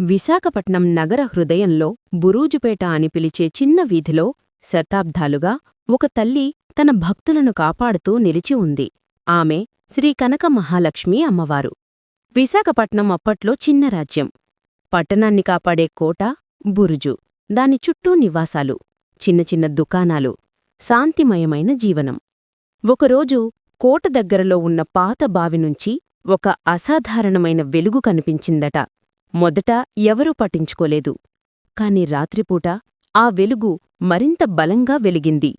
విశాఖపట్నం నగర హృదయంలో బురూజుపేట అని పిలిచే చిన్న వీధిలో శతాబ్దాలుగా ఒక తల్లి తన భక్తులను కాపాడుతూ నిలిచి ఉంది. ఆమె శ్రీ కనక మహాలక్ష్మి అమ్మవారు. విశాఖపట్నం అప్పట్లో చిన్న రాజ్యం. పట్టణాన్ని కాపాడే కోట, బురుజు, దాని చుట్టూ నివాసాలు, చిన్న చిన్న దుకాణాలు, శాంతిమయమైన జీవనం. ఒకరోజు కోట దగ్గరలో ఉన్న పాత బావినుంచి ఒక అసాధారణమైన వెలుగు కనిపించిందట. మొదట ఎవరూ పట్టించుకోలేదు. కాని రాత్రిపూట ఆ వెలుగు మరింత బలంగా వెలిగింది.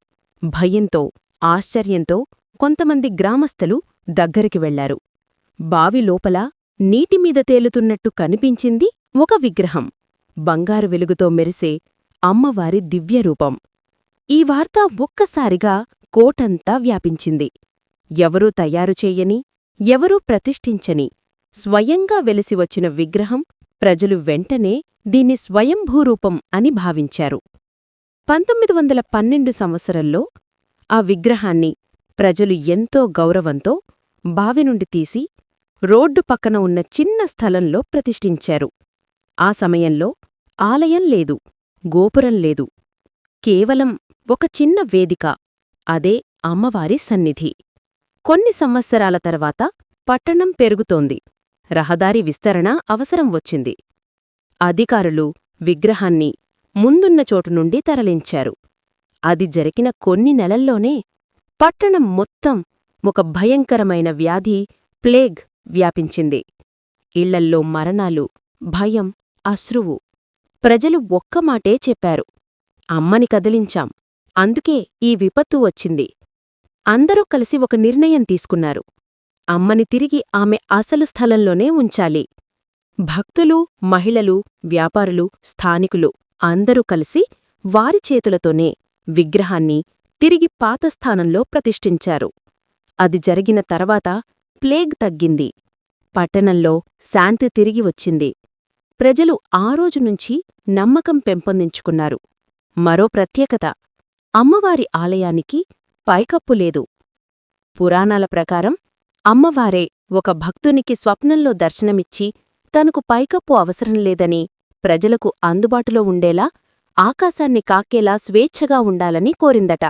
భయంతో, ఆశ్చర్యంతో కొంతమంది గ్రామస్థులు దగ్గరికి వెళ్లారు. బావి లోపల నీటిమీద తేలుతున్నట్టు కనిపించింది ఒక విగ్రహం. బంగారు వెలుగుతో మెరిసే అమ్మవారి దివ్యరూపం. ఈ వార్త ఒక్కసారిగా కోటంతా వ్యాపించింది. ఎవరూ తయారుచేయని, ఎవరూ ప్రతిష్ఠించని స్వయంగా వెలిసివచ్చిన విగ్రహం. ప్రజలు వెంటనే దీన్ని స్వయంభూరూపం అని భావించారు. 1912 సంవత్సరంలో ఆ విగ్రహాన్ని ప్రజలు ఎంతో గౌరవంతో బావినుండి తీసి రోడ్డు పక్కన ఉన్న చిన్న స్థలంలో ప్రతిష్ఠించారు. ఆ సమయంలో ఆలయం లేదు, గోపురం లేదు. కేవలం ఒక చిన్న వేదిక. అదే అమ్మవారి సన్నిధి. కొన్ని సంవత్సరాల తర్వాత పట్టణం పెరుగుతోంది. రహదారి విస్తరణ అవసరం వచ్చింది. అధికారులు విగ్రహాన్ని ముందున్న చోటు నుండి తరలించారు. అది జరిగిన కొన్ని నెలల్లోనే పట్టణం మొత్తం ఒక భయంకరమైన వ్యాధి, ప్లేగ్ వ్యాపించింది. ఇళ్లల్లో మరణాలు, భయం, అశ్రువు. ప్రజలు ఒక్కమాటే చెప్పారు: అమ్మని కదిలించాం, అందుకే ఈ విపత్తు వచ్చింది. అందరూ కలిసి ఒక నిర్ణయం తీసుకున్నారు: అమ్మని తిరిగి ఆమె అసలు స్థలంలోనే ఉంచాలి. భక్తులు, మహిళలు, వ్యాపారులు, స్థానికులు అందరూ కలిసి వారి చేతులతోనే విగ్రహాన్ని తిరిగి పాతస్థానంలో ప్రతిష్ఠించారు. అది జరిగిన తర్వాత ప్లేగ్ తగ్గింది. పట్టణంలో శాంతి తిరిగి వచ్చింది. ప్రజలు ఆ రోజునుంచి నమ్మకం పెంపొందించుకున్నారు. మరో ప్రత్యేకత: అమ్మవారి ఆలయానికి పైకప్పు లేదు. పురాణాల ప్రకారం అమ్మవారే ఒక భక్తునికి స్వప్నంలో దర్శనమిచ్చి తనకు పైకప్పు అవసరం లేదని, ప్రజలకు అందుబాటులో ఉండేలా, ఆకాశాన్ని కాకేలా స్వేచ్ఛగా ఉండాలని కోరిందట.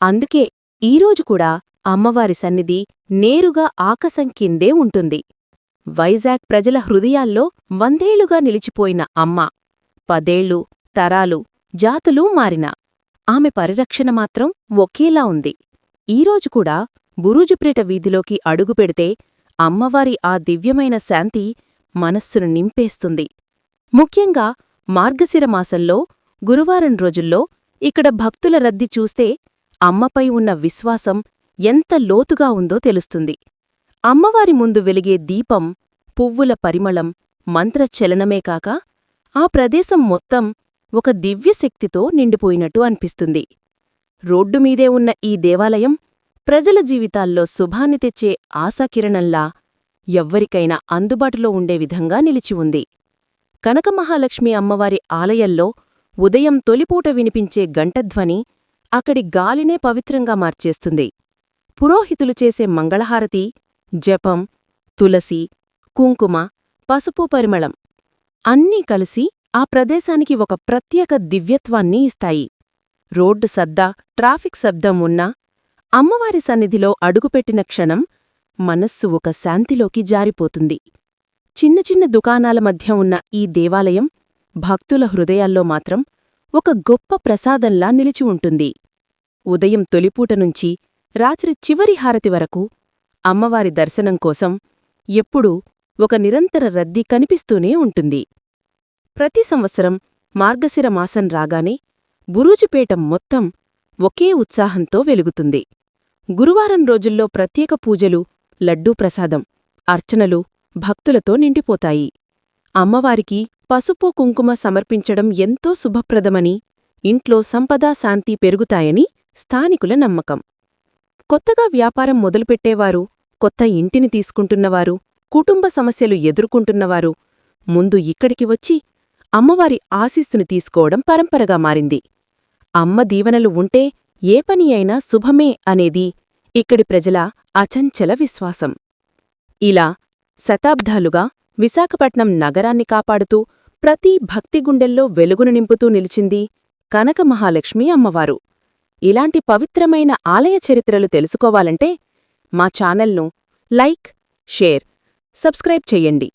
అందుకే ఈరోజు కూడా అమ్మవారి సన్నిధి నేరుగా ఆకాశం కిందే ఉంటుంది. వైజాగ్ ప్రజల హృదయాల్లో 100 ఏళ్లుగా నిలిచిపోయిన అమ్మ. 10 ఏళ్లు, తరాలు, జాతులు మారినా ఆమె పరిరక్షణ మాత్రం ఒకేలా ఉంది. ఈరోజు కూడా బురూజుపేట వీధిలోకి అడుగుపెడితే అమ్మవారి ఆ దివ్యమైన శాంతి మనస్సును నింపేస్తుంది. ముఖ్యంగా మార్గశిర మాసంలో గురువారం రోజుల్లో ఇక్కడ భక్తుల రద్దీ చూస్తే అమ్మపై ఉన్న విశ్వాసం ఎంత లోతుగా ఉందో తెలుస్తుంది. అమ్మవారి ముందు వెలిగే దీపం, పువ్వుల పరిమళం, మంత్రచలనమే కాక ఆ ప్రదేశం మొత్తం ఒక దివ్యశక్తితో నిండిపోయినట్టు అనిపిస్తుంది. రోడ్డుమీదే ఉన్న ఈ దేవాలయం ప్రజల జీవితాల్లో శుభాన్ని తెచ్చే ఆశాకిరణంలా ఎవ్వరికైనా అందుబాటులో ఉండే విధంగా నిలిచి ఉంది. కనకమహాలక్ష్మి అమ్మవారి ఆలయంలో ఉదయం తొలిపూట వినిపించే గంటధ్వని అక్కడి గాలినే పవిత్రంగా మార్చేస్తుంది. పురోహితులు చేసే మంగళహారతి, జపం, తులసి, కుంకుమ, పసుపు పరిమళం అన్నీ కలిసి ఆ ప్రదేశానికి ఒక ప్రత్యేక దివ్యత్వాన్ని ఇస్తాయి. రోడ్డు సద్దా, ట్రాఫిక్ శబ్దం ఉన్నా అమ్మవారి సన్నిధిలో అడుగుపెట్టిన క్షణం మనస్సు ఒక శాంతిలోకి జారిపోతుంది. చిన్న చిన్న దుకాణాల మధ్య ఉన్న ఈ దేవాలయం భక్తుల హృదయాల్లో మాత్రం ఒక గొప్ప ప్రసాదంలా నిలిచి ఉంటుంది. ఉదయం తొలిపూట నుంచి రాత్రి చివరి హారతి వరకు అమ్మవారి దర్శనం కోసం ఎప్పుడూ ఒక నిరంతర రద్దీ కనిపిస్తూనే ఉంటుంది. ప్రతి సంవత్సరం మార్గశిర మాసం రాగానే బురూజుపేట మొత్తం ఒకే ఉత్సాహంతో వెలుగుతుంది. గురువారం రోజుల్లో ప్రత్యేక పూజలు, లడ్డూ ప్రసాదం, అర్చనలు భక్తులతో నిండిపోతాయి. అమ్మవారికి పసుపు, కుంకుమ సమర్పించడం ఎంతో శుభప్రదమని, ఇంట్లో సంపదా, శాంతి పెరుగుతాయని స్థానికుల నమ్మకం. కొత్తగా వ్యాపారం మొదలుపెట్టేవారు, కొత్త ఇంటిని తీసుకుంటున్నవారు, కుటుంబ సమస్యలు ఎదుర్కొంటున్నవారు ముందు ఇక్కడికి వచ్చి అమ్మవారి ఆశీస్సును తీసుకోవడం పరంపరగా మారింది. అమ్మ దీవెనలు ఉంటే ఏ పని అయినా శుభమే అనేది ఇక్కడి ప్రజల అచంచల విశ్వాసం. ఇలా శతాబ్దాలుగా విశాఖపట్నం నగరాన్ని కాపాడుతూ ప్రతి భక్తి గుండెల్లో వెలుగును నింపుతూ నిలిచింది కనక మహాలక్ష్మి అమ్మవారు. ఇలాంటి పవిత్రమైన ఆలయ చరిత్రలు తెలుసుకోవాలంటే మా ఛానల్ను లైక్, షేర్, సబ్స్క్రైబ్ చెయ్యండి.